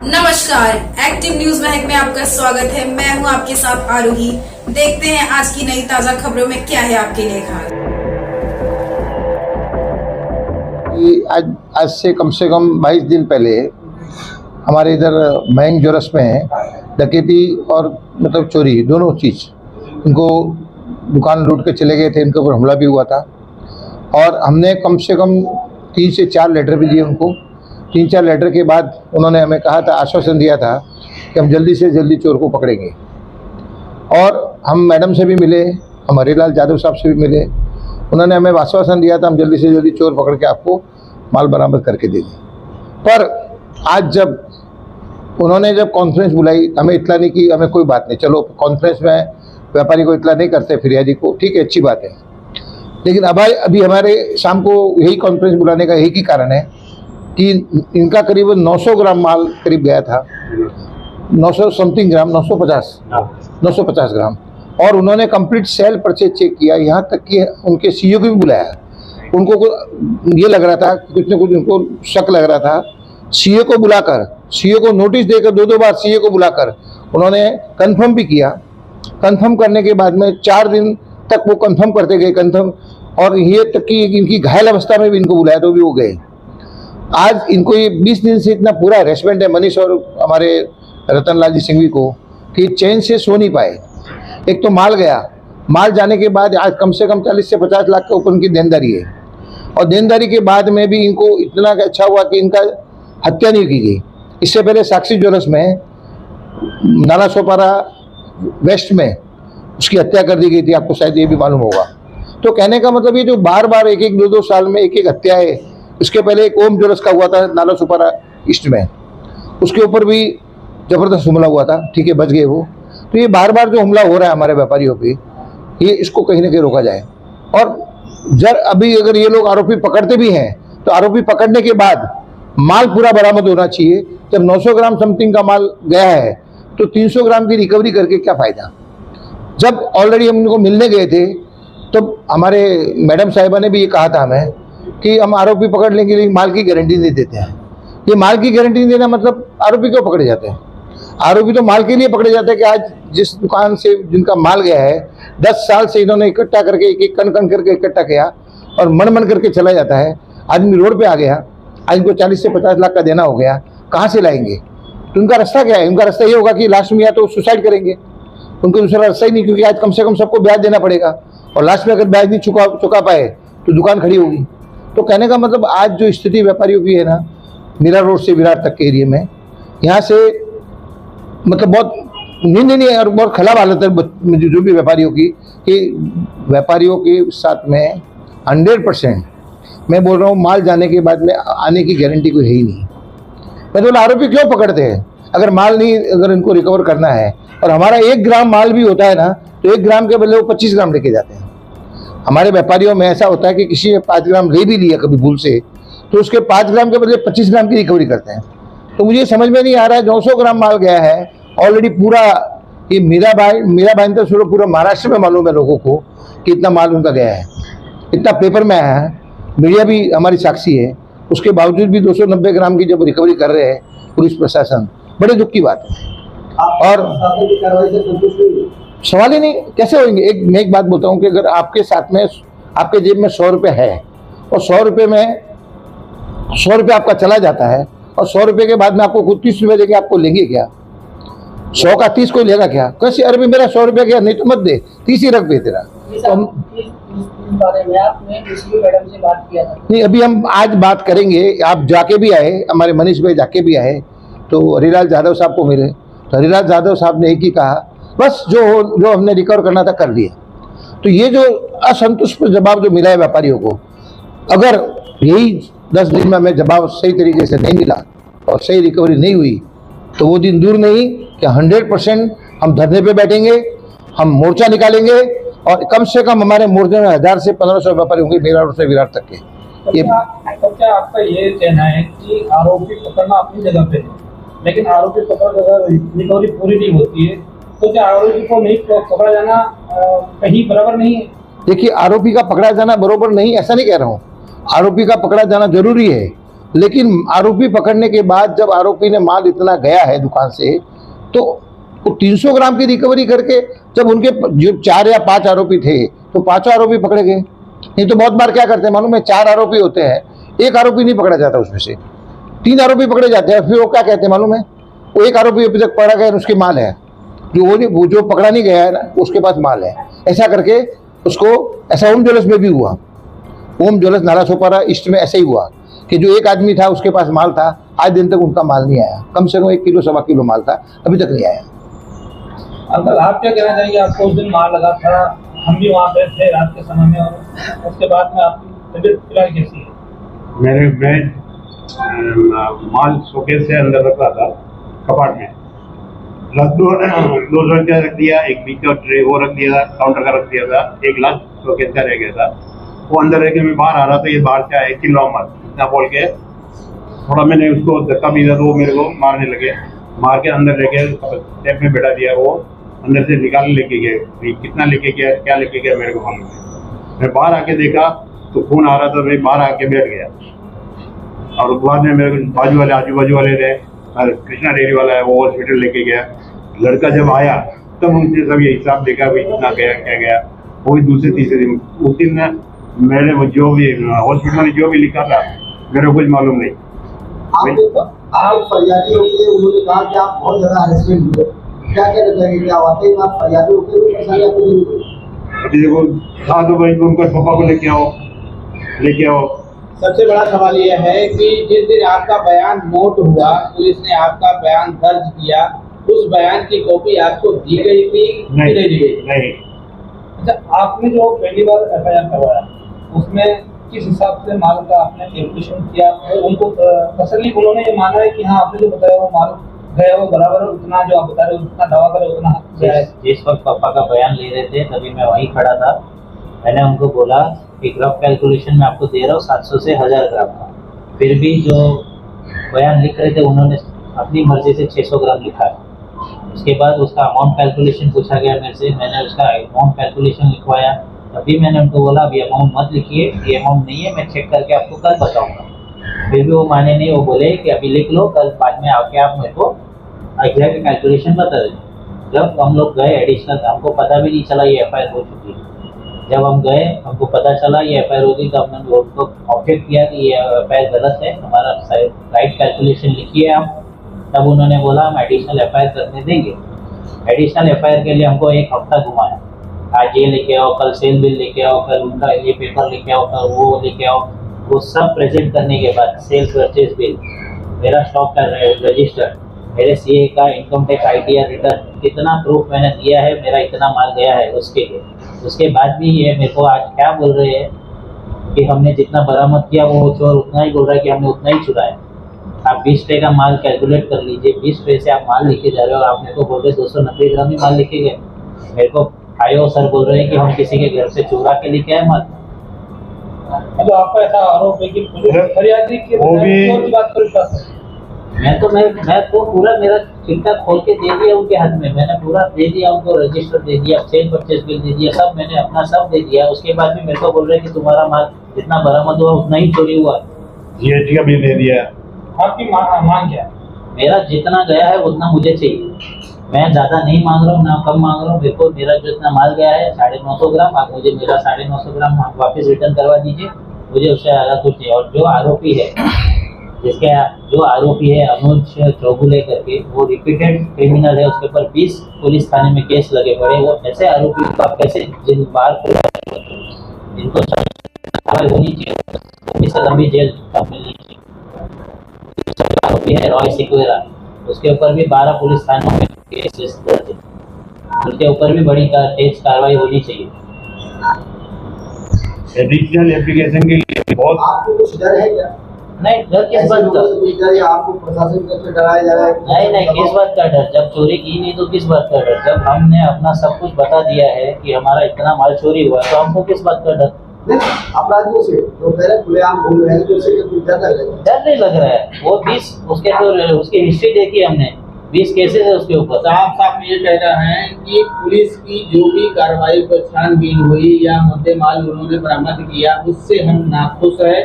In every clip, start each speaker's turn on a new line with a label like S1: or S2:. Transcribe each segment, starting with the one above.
S1: नमस्कार, active news महक में आपका स्वागत है। मैं हूं आपके साथ आरोही। देखते हैं आज की नई ताजा खबरों में क्या है आपके लिए खास।
S2: आज से कम 22 दिन पहले हमारे इधर महंग जोरस में डकैती और मतलब चोरी दोनों चीज़, इनको दुकान लूट के चले गए थे, इनके ऊपर हमला भी हुआ था। और हमने कम से कम 3 से 4 लेटर भी दिए उनको। 3-4 लेटर के बाद उन्होंने हमें कहा था, आश्वासन दिया था कि हम जल्दी से जल्दी चोर को पकड़ेंगे। और हम मैडम से भी मिले, हम हरिलाल यादव साहब से भी मिले। उन्होंने हमें आश्वासन दिया था हम जल्दी से जल्दी चोर पकड़ के आपको माल बरामद करके दे दें। पर आज जब उन्होंने कॉन्फ्रेंस बुलाई, हमें इतला नहीं कि हमें कोई बात नहीं, चलो कॉन्फ्रेंस में व्यापारी को इतला नहीं करते, फिरियादी को, ठीक है, अच्छी बात है। लेकिन अभी हमारे शाम को यही कॉन्फ्रेंस बुलाने का यही कारण है कि इनका करीबन 900 ग्राम माल करीब गया था, 900 समथिंग ग्राम, 950 ग्राम। और उन्होंने कंप्लीट सेल परचेज चेक किया, यहाँ तक कि उनके सीईओ को भी बुलाया। उनको ये लग रहा था, कुछ न कुछ उनको शक लग रहा था। सीईओ को बुलाकर, सीईओ को नोटिस देकर 2 बार सीईओ को बुलाकर उन्होंने कंफर्म भी किया। कंफर्म करने के बाद में 4 दिन तक वो कंफर्म करते गए, कंफर्म, और ये तक कि इनकी घायल अवस्था में भी इनको बुलाया तो भी वो गए। आज इनको ये 20 दिन से इतना पूरा हरेसमेंट है मनीष और हमारे रतनलाल जी सिंघवी को कि चैन से सो नहीं पाए। एक तो माल गया, माल जाने के बाद आज कम से कम 40 से 50 लाख के ऊपर उनकी देनदारी है। और देनदारी के बाद में भी इनको इतना अच्छा हुआ कि इनका हत्या नहीं की गई। इससे पहले साक्षी ज्वेलर्स में नाला सोपारा वेस्ट में उसकी हत्या कर दी गई थी, आपको शायद ये भी मालूम होगा। तो कहने का मतलब ये जो बार बार 1-2 साल में एक हत्या है। इसके पहले एक ओम ज्वेलर्स का हुआ था नाला सुपारा ईस्ट में, उसके ऊपर भी जबरदस्त हमला हुआ था, ठीक है, बच गए वो। तो ये बार बार जो हमला हो रहा है हमारे व्यापारियों पे, ये इसको कहीं ना कहीं रोका जाए। और अभी अगर ये लोग आरोपी पकड़ते भी हैं तो आरोपी पकड़ने के बाद माल पूरा बरामद होना चाहिए। जब 900 ग्राम समथिंग का माल गया है तो 300 ग्राम की रिकवरी करके क्या फ़ायदा। जब ऑलरेडी हम इनको मिलने गए थे तो हमारे मैडम साहिबा ने भी ये कहा था हमें कि हम आरोपी पकड़ने के लिए माल की गारंटी नहीं देते हैं। ये माल की गारंटी नहीं देना मतलब आरोपी क्यों पकड़े जाते हैं? आरोपी तो माल के लिए पकड़े जाते हैं कि आज जिस दुकान से जिनका माल गया है 10 साल से इन्होंने इकट्ठा करके एक कण करके इकट्ठा किया और मन करके चला जाता है। आदमी रोड पे आ गया, आज इनको 40 से 50 लाख का देना हो गया, कहाँ से लाएंगे? तो उनका रास्ता क्या है? उनका रास्ता ये होगा कि लास्ट में या तो सुसाइड करेंगे, उनको दूसरा रास्ता ही नहीं, क्योंकि आज कम से कम सबको ब्याज देना पड़ेगा और लास्ट में अगर ब्याज नहीं चुका पाए तो दुकान खड़ी होगी। तो कहने का मतलब आज जो स्थिति व्यापारियों की है ना, मीरा रोड से विरार तक के एरिया में, यहाँ से मतलब बहुत नहीं और बहुत खराब हालत है जो भी व्यापारियों की, कि व्यापारियों के साथ में 100% मैं बोल रहा हूँ माल जाने के बाद में आने की गारंटी कोई है ही नहीं। मैं तो आरोपी क्यों पकड़ते हैं अगर माल नहीं, अगर इनको रिकवर करना है। और हमारा 1 ग्राम माल भी होता है ना तो 1 ग्राम के बदले वो 25 ग्राम लेके जाते हैं। हमारे व्यापारियों में ऐसा होता है कि किसी ने 5 ग्राम ले भी लिया कभी भूल से, तो उसके 5 ग्राम के बदले 25 ग्राम की रिकवरी करते हैं। तो मुझे समझ में नहीं आ रहा है, 900 ग्राम माल गया है ऑलरेडी पूरा। ये मीरा भाई तो छोड़ो, पूरा महाराष्ट्र में मालूम है लोगों को कि इतना माल उनका गया है, इतना पेपर में आया है, मीडिया भी हमारी साक्षी है। उसके बावजूद भी 290 ग्राम की जब रिकवरी कर रहे हैं पुलिस प्रशासन, बड़े दुख की बात है। और सवाल ही नहीं, कैसे होंगे? मैं एक बात बोलता हूँ कि अगर आपके साथ में आपके जेब में 100 रुपये है और 100 रुपये में 100 रुपये आपका चला जाता है और 100 रुपये के बाद में आपको खुद 30 रुपये देके आपको लेंगे क्या? 100 का 30 कोई लेगा क्या? कैसे? अरे मेरा 100 रुपये गया, नहीं तो मत दे, 30 ही रख दे तेरा। तो
S3: बारे में आपने मैडम से बात किया था?
S2: नहीं, अभी हम आज बात करेंगे। आप जाके भी आए, हमारे मनीष भाई जाके भी आए, तो हरिलाल यादव साहब को मिले, तो हरिलाल यादव साहब ने एक ही कहा, बस जो हमने रिकवर करना था कर दिया। तो ये जो असंतुष्ट जवाब जो मिला है व्यापारियों को, अगर यही 10 दिन में हमें जवाब सही तरीके से नहीं मिला और सही रिकवरी नहीं हुई तो वो दिन दूर नहीं कि 100% हम धरने पे बैठेंगे, हम मोर्चा निकालेंगे और कम से कम हमारे मोर्चे में 1000 से 1500 व्यापारी होंगे मीरा रोड से विरार तक के।
S3: ये क्या आपका ये कहना है कि आरोपी पकड़ना अपनी जगह पे है, लेकिन आरोपी पकड़ रिकवरी पूरी नहीं होती है, तो क्या आरोपी को नहीं पकड़ा जाना कहीं बराबर नहीं है? देखिए,
S2: आरोपी का पकड़ा जाना बराबर नहीं, ऐसा नहीं कह रहा हूँ। आरोपी का पकड़ा जाना जरूरी है, लेकिन आरोपी पकड़ने के बाद जब आरोपी ने माल इतना गया है दुकान से, तो वो 300 ग्राम की रिकवरी करके जब उनके जो 4 या 5 आरोपी थे तो 5 आरोपी पकड़े गए। नहीं तो बहुत बार क्या करते हैं मालूम है, 4 आरोपी होते हैं, एक आरोपी नहीं पकड़ा जाता, उसमें से 3 आरोपी पकड़े जाते हैं, फिर वो क्या कहते हैं मालूम है, वो एक आरोपी अभी तक पकड़ा गया उसके माल है, वो जो पकड़ा नहीं गया है ना उसके पास माल है। ऐसा करके उसको, ऐसा ओम ज्वेलर्स में भी हुआ, ओम ज्वेलर्स नाला सोपारा ईस्ट में ऐसा ही हुआ कि जो एक आदमी था उसके पास माल था, आज दिन तक उनका माल नहीं आया, कम से कम 1 किलो 1.25 किलो माल था, अभी तक नहीं आया।
S3: अंकल आप क्या कहना चाहेंगे, आपको उस दिन माल लगा था, हम भी वहाँ पे थे रात के समय में, और उसके बाद में आपकी तबीयत फिलहाल कैसी है?
S4: मैं माल शोकेस से अंदर रख रहा था कपाट में, दो रख दिया, एक बीच का ट्रे वो रख दिया था, काउंटर का रख दिया था, एक लास्ट शोकेस का रह गया था, वो अंदर रह के मैं बाहर आ रहा था, ये बाहर से आए चिल्लाओ मत इतना बोल के, थोड़ा मैंने उसको धक्का भी दिया तो वो मेरे को मारने लगे, मार के अंदर लेके स्टेप में बैठा दिया, वो अंदर से निकाल लेके गए, कितना लेके गया क्या लेके गया मेरे को मालूम नहीं। मैं बाहर आके देखा तो खून आ रहा था, मैं बाहर आके बैठ गया, और बाद में मेरे को बाजू वाले आजू बाजू वाले थे, कृष्णा डेयरी वाला है, वो हॉस्पिटल लेके गया। लड़का जब आया तब उनसे सब ये हिसाब देखा भाई कितना गया क्या गया, वो भी दूसरे तीसरे दिन, उस दिन मैंने वो जो भी हॉस्पिटल में जो भी लिखा था मेरे को कुछ मालूम नहीं।
S5: आप फरियादी होंगे, उन्होंने कहा कि आप बहुत ज्यादा हरेसमेंट हुए, क्या कहना चाहिए, क्या वाकई में आप फरियादी होंगे, परेशानी आपको नहीं हुई?
S4: देखो था तो भाई उनका पापा को लेके आओ।
S5: सबसे बड़ा सवाल यह है कि जिस दिन आपका बयान नोट हुआ, पुलिस ने आपका बयान दर्ज किया, उस बयान की कॉपी आपको दी गई थी कि नहीं दी गई?
S4: नहीं।
S3: अच्छा, आपने जो पहली बार FIR करवाया उसमें किस हिसाब से माल का आपने कैलकुलेशन किया, और उनको तसल्ली उन्होंने ये माना है कि हाँ आपने जो बताया वो माल गया वो बराबर है, उतना जो आप बता रहे हो उतना दावा करे उतना गया है?
S6: जिस वक्त पापा का बयान ले रहे थे तभी मैं वहीं खड़ा था, मैंने उनको बोला कि रफ कैलकुलेशन में आपको दे रहा हूँ 700 से 1000 ग्राम का, फिर भी जो बयान लिख रहे थे उन्होंने अपनी मर्जी से 600 ग्राम लिखा है। उसके बाद उसका अमाउंट कैलकुलेशन पूछा गया मेरे से, मैंने उसका अमाउंट कैलकुलेशन लिखवाया, तभी मैंने उनको बोला अभी अमाउंट मत लिखिए, ये अमाउंट नहीं है, मैं चेक करके आपको कल बताऊंगा। फिर भी वो माने नहीं, वो बोले कि अभी लिख लो, कल बाद में आके आप मेरे को एग्जैक्ट कैलकुलेशन बता दें। जब हम लोग गए एडिशनल, हमको पता भी नहीं चला ये FIR हो चुकी है। जब हम गए हमको पता चला ये FIR हो गई, तो हमने उनको ऑब्जेक्ट किया कि ये FIR गलत है, हमारा राइट कैलकुलेशन लिखिए आप। तब उन्होंने बोला हम एडिशनल FIR करने देंगे। एडिशनल FIR के लिए हमको 1 हफ्ता घुमाया, आज ये लेके आओ, कल सेल बिल लेके आओ, कल उनका ये पेपर लेके आओ, कल वो लेके आओ। वो सब प्रेजेंट करने के बाद सेल परचेज बिल, मेरा स्टॉक का रजिस्टर, मेरे CA का इनकम टैक्स ITR रिटर्न, कितना प्रूफ मैंने दिया है मेरा इतना माल गया है उसके लिए। उसके बाद भी ये मेरे को आज क्या बोल रहे हैं कि हमने जितना बरामद किया वो चोर उतना ही बोल रहा है कि हमने उतना ही चुराया। आप 20 रुपये का माल कैलकुलेट कर लीजिए, 20 रुपये से आप माल लेके जा रहे हो, आप मेरे को बोल रहे 290 ग्राम ही माल लेके गए। मेरे को आयो सर बोल रहे हैं कि हम किसी के घर से चुरा के लेके आए माल।
S3: तो आपका ऐसा आरोप है कि पुलिस फरियादी की चोर की बात पर
S6: मैं तो पूरा मेरा चिट्ठा खोल के दे दिया उनके हाथ में, मैंने पूरा दे दिया उनको, रजिस्टर दे दिया, सेल परचेज बिल दे दिया, सब मैंने अपना सब दे दिया। उसके बाद भी मेरे को बोल रहे हैं कि तुम्हारा माल जितना बरामद हुआ उतना ही चोरी हुआ।
S4: GST का बिल दे दिया।
S3: आपकी मांग क्या है?
S6: मेरा जितना गया है उतना मुझे चाहिए, मैं ज़्यादा नहीं मांग रहा हूँ ना कम मांग रहा हूँ। मेरे को मेरा जो इतना माल गया है 950 ग्राम, आप मुझे मेरा 950 ग्राम वापस रिटर्न करवा दीजिए, मुझे उससे ज़्यादा कुछ नहीं। और जो आरोपी है, जो आरोपी है अनुज चौगुले करके, वो रिपीटेड क्रिमिनल है, उसके ऊपर 20 पुलिस थाने में केस लगे पड़े। वो ऐसे आरोपी को आप कैसे जिन बार इनको सजा होनी चाहिए, इससे लंबी जेल मिलनी चाहिए। आरोपी है रॉय सिक्वेरा, उसके ऊपर भी 12 पुलिस थानों में केसेस दर्ज है, उसके ऊपर भी बड़ी तेज कार्रवाई होनी चाहिए।
S4: एडिशनल एप्लीकेशन के लिए बहुत
S5: आपको कुछ डर है क्या?
S6: नहीं, डर किस बात का?
S5: डर या आपको प्रशासन की तरफ से डराया जा रहा है?
S6: नहीं, किस बात का डर? जब चोरी की नहीं तो किस बात का डर? जब हमने अपना सब कुछ बता दिया है कि हमारा इतना माल चोरी हुआ, तो हमको किस बात का डर?
S5: अपराधियों से जो पहले खुलेआम घूम रहे हैं तो उससे कुछ डर लग रहा है?
S6: डर नहीं लग रहा है। वो 20 उसके तो उसकी हिस्ट्री देखी हमने, 20 केसेस है उसके ऊपर।
S7: साफ ये कह रहा है कि पुलिस की जो भी कार्रवाई पर छानबीन हुई या मुद्दे माल उन्होंने बरामद किया उससे हम नाखुश है,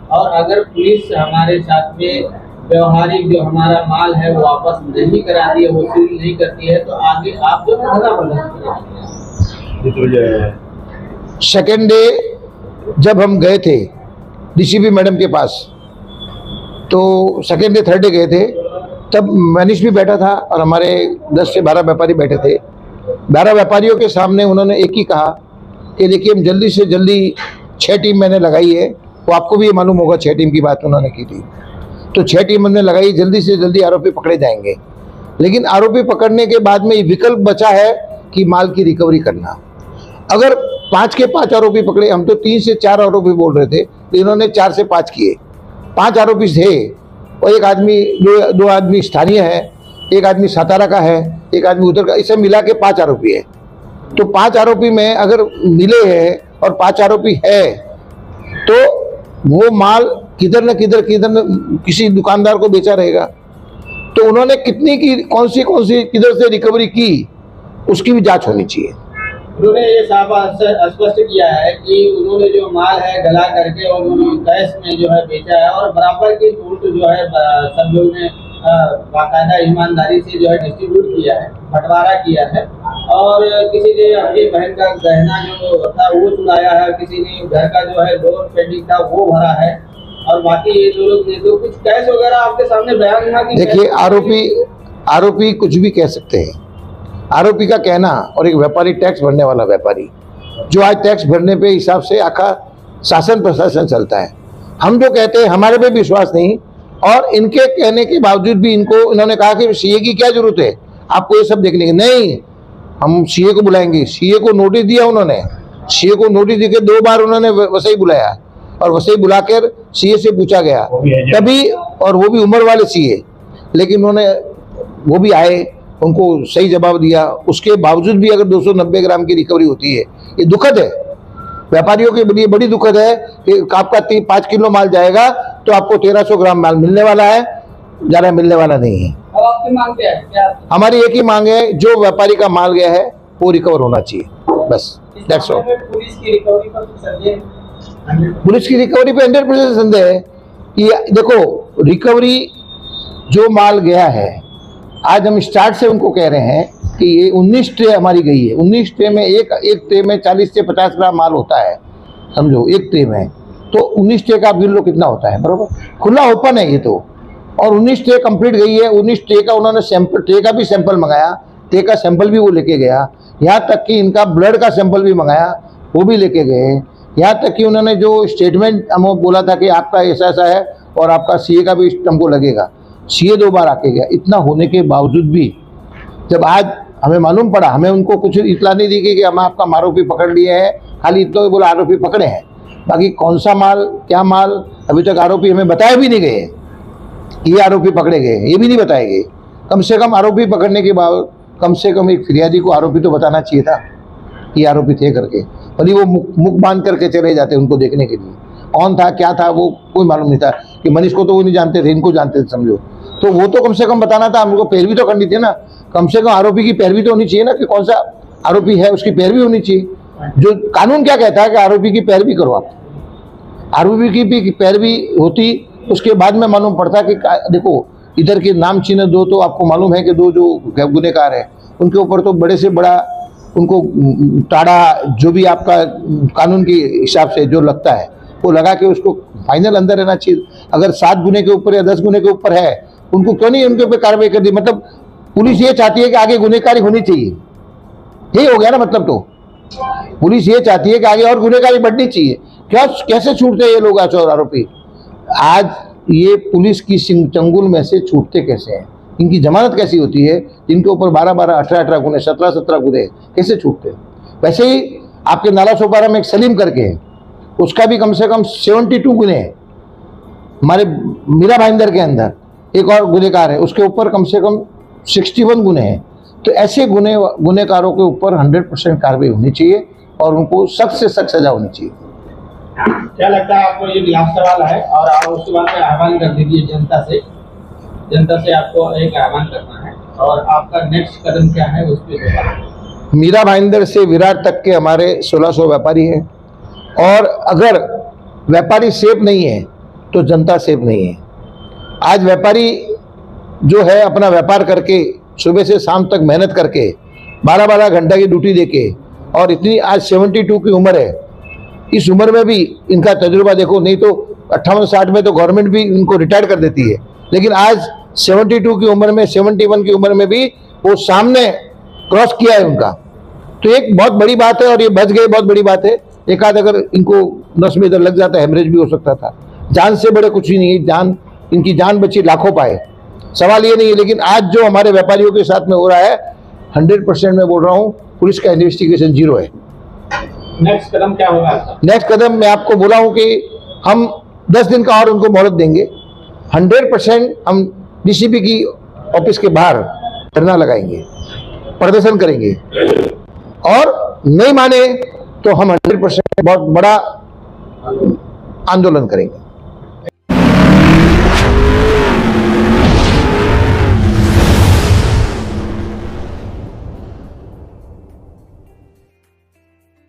S5: और अगर पुलिस हमारे साथ में व्यवहारिक जो हमारा माल है वो वापस नहीं कराती है, वसूल नहीं करती है, तो आगे आप जो है धरना प्रदर्शन करेंगे।
S2: सेकेंड डे जब हम गए थे डीसीपी मैडम के पास, तो सेकेंड डे थर्ड डे गए थे, तब मैनेज भी बैठा था और हमारे 10 से 12 व्यापारी बैठे थे। 12 व्यापारियों के सामने उन्होंने एक ही कहा कि देखिए हम जल्दी से जल्दी 6 टीम मैंने लगाई है, वो आपको भी ये मालूम होगा 6 टीम की बात उन्होंने की थी, तो 6 टीम हमने लगाई, जल्दी से जल्दी आरोपी पकड़े जाएंगे। लेकिन आरोपी पकड़ने के बाद में ये विकल्प बचा है कि माल की रिकवरी करना। अगर 5 के 5 आरोपी पकड़े, हम तो 3 से 4 आरोपी बोल रहे थे, तो इन्होंने 4 से 5 किए। 5 आरोपी थे और एक आदमी दो आदमी स्थानीय है, एक आदमी सातारा का है, एक आदमी उधर का, इसे मिला के 5 आरोपी है। तो 5 आरोपी में अगर मिले हैं और 5 आरोपी है तो वो माल किधर न किसी दुकानदार को बेचा रहेगा। तो उन्होंने कितनी की कौन सी किधर से रिकवरी की उसकी भी जांच होनी चाहिए।
S5: उन्होंने ये साफ स्पष्ट किया है कि उन्होंने जो माल है गला करके और उन्होंने कैश में जो है बेचा है और बराबर की छूट जो है सब लोग ने बाकायदा ईमानदारी से जो है डिस्ट्रीब्यूट किया है, बंटवारा किया है। और किसी ने अपनी बहन का गहना जो था वो चुराया है, किसी ने घर का जो है लोन पेंडिंग था वो भरा है, और बाकी ये जो लोग ने तो कुछ कैश वगैरह आपके सामने बयान हुआ कि
S2: देखिए आरोपी कुछ भी कह सकते हैं। आरोपी का कहना और एक व्यापारी, टैक्स भरने वाला व्यापारी, जो आज टैक्स भरने पे हिसाब से आखा शासन प्रशासन चलता है, हम जो कहते हैं हमारे पे विश्वास नहीं, और इनके कहने के बावजूद भी इन्होंने कहा कि सीए की क्या जरूरत है आपको ये सब देखने की। नहीं, हम सीए को बुलाएंगे। सीए को नोटिस दिया उन्होंने, सीए को नोटिस देकर 2 बार उन्होंने वसई बुलाया और वसई बुलाकर सीए से पूछा गया तभी, और वो भी उम्र वाले सीए, लेकिन उन्होंने वो भी आए, उनको सही जवाब दिया। उसके बावजूद भी अगर 290 ग्राम की रिकवरी होती है, ये दुखद है, व्यापारियों के लिए बड़ी दुखद है कि आपका 5 किलो माल जाएगा तो आपको 1300 ग्राम माल मिलने वाला है, ज़्यादा मिलने वाला नहीं है।
S5: अब आपकी मांग क्या है? क्या
S2: हमारी एक ही मांग है, जो व्यापारी का माल गया है वो रिकवर होना चाहिए, बस दैट्स ऑल।
S5: पुलिस की रिकवरी पर कुछ संदेह?
S2: पुलिस की रिकवरी पे 100% संदेह है कि देखो रिकवरी जो माल गया है, आज हम स्टार्ट से उनको कह रहे हैं कि ये 19 ट्रे हमारी गई है। 19 ट्रे में एक ट्रे में 40 से 50 ग्राम माल होता है, समझो एक ट्रे में, तो 19 ट्रे का आप गिन लो कितना होता है, बरोबर, खुला ओपन है ये तो। और 19 ट्रे कंप्लीट गई है। 19 ट्रे का उन्होंने सैंपल, ट्रे का भी सैंपल मंगाया, ट्रे का सैंपल भी वो लेके गया, यहाँ तक कि इनका ब्लड का सैंपल भी मंगाया, वो भी लेके गए। यहाँ तक कि उन्होंने जो स्टेटमेंट हमें बोला था कि आपका ऐसा है और आपका सीए का भी हमको लगेगा, सीए 2 बार आके गया। इतना होने के बावजूद भी जब आज हमें मालूम पड़ा, हमें उनको कुछ इतला नहीं दी कि हम आपका आरोपी पकड़ लिए हैं, खाली इतना ही बोला आरोपी पकड़े हैं, बाकी कौन सा माल क्या माल अभी तक आरोपी हमें बताए भी नहीं गए, ये आरोपी पकड़े गए ये भी नहीं बताए गए। कम से कम आरोपी पकड़ने के बाद कम से कम एक फिरियादी को आरोपी तो बताना चाहिए था कि आरोपी थे करके, भले वो मुख बांध करके चले जाते उनको देखने के लिए, कौन था क्या था वो कोई मालूम नहीं था। कि मनीष को तो वो नहीं जानते थे, इनको जानते थे समझो, तो वो तो कम से कम बताना था, हमको पैरवी तो करनी थी ना, कम से कम आरोपी की पैरवी तो होनी चाहिए ना कि कौन सा आरोपी है उसकी पैरवी होनी चाहिए। जो कानून क्या कहता है कि आरोपी की पैरवी करो, आप आरोपी की भी पैरवी होती, उसके बाद में मालूम पड़ता कि देखो इधर के नाम चिन्ह दो, तो आपको मालूम है कि 2 जो गुनहगार है उनके ऊपर तो बड़े से बड़ा उनको टाड़ा जो भी आपका कानून के हिसाब से जो लगता है वो लगा के उसको फाइनल अंदर रहना चाहिए। अगर 7 गुने के ऊपर या 10 गुने के ऊपर है, उनको क्यों नहीं उनके ऊपर कार्रवाई कर दी। मतलब पुलिस ये चाहती है कि आगे गुनहगारी होनी चाहिए, यही हो गया ना मतलब। तो पुलिस ये चाहती है कि आगे और गुनहगारी बढ़नी चाहिए। क्या कैसे छूटते हैं ये लोग और आरोपी? आज ये पुलिस की चंगुल में से छूटते कैसे हैं? इनकी जमानत कैसी होती है? इनके ऊपर 12-12, 18-18 गुने, 17-17 गुने कैसे छूटते हैं? वैसे ही आपके नाला सोपारा में एक सलीम करके है, उसका भी कम से कम 72 गुने हैं। हमारे मीरा भाईंदर के अंदर एक और गुनहगार है, उसके ऊपर कम से कम 61 गुने हैं। तो ऐसे गुनहगारों के ऊपर 100% कार्रवाई होनी चाहिए और उनको सख्त से सख्त सजा होनी चाहिए।
S5: क्या लगता है आपको? ये लास्ट सवाल है और आप उसके बाद में आह्वान कर दीजिए जनता से आपको एक आह्वान करना है और आपका नेक्स्ट कदम क्या है उस पर बताएं।
S2: मीरा भाईंदर से विराट तक के हमारे 1600 व्यापारी हैं, और अगर व्यापारी सेफ नहीं है तो जनता सेफ नहीं है। आज व्यापारी जो है अपना व्यापार करके सुबह से शाम तक मेहनत करके 12-12 घंटे की ड्यूटी देके, और इतनी आज 72 की उम्र है, इस उम्र में भी इनका तजुर्बा देखो, नहीं तो 58-60 में तो गवर्नमेंट भी इनको रिटायर कर देती है, लेकिन आज 72 की उम्र में, 71 की उम्र में भी वो सामने क्रॉस किया है उनका। तो एक बहुत बड़ी बात है, और ये बच गए, बहुत बड़ी बात है। एक आध अगर इनको नस में इधर लग जाता, हेमरेज भी हो सकता था। जान से बड़े कुछ ही नहीं है, जान, इनकी जान बची लाखों पाए, सवाल ये नहीं है। लेकिन आज जो हमारे व्यापारियों के साथ में हो रहा है, 100% मैं बोल रहा हूँ, पुलिस का इन्वेस्टिगेशन जीरो है।
S3: नेक्स्ट कदम क्या होगा आपका?
S2: नेक्स्ट कदम मैं आपको बोला हूं कि हम 10 दिन का और उनको मोहलत देंगे। 100% हम डीसीपी की ऑफिस के बाहर धरना लगाएंगे, प्रदर्शन करेंगे, और नहीं माने तो हम 100% बहुत बड़ा आंदोलन करेंगे।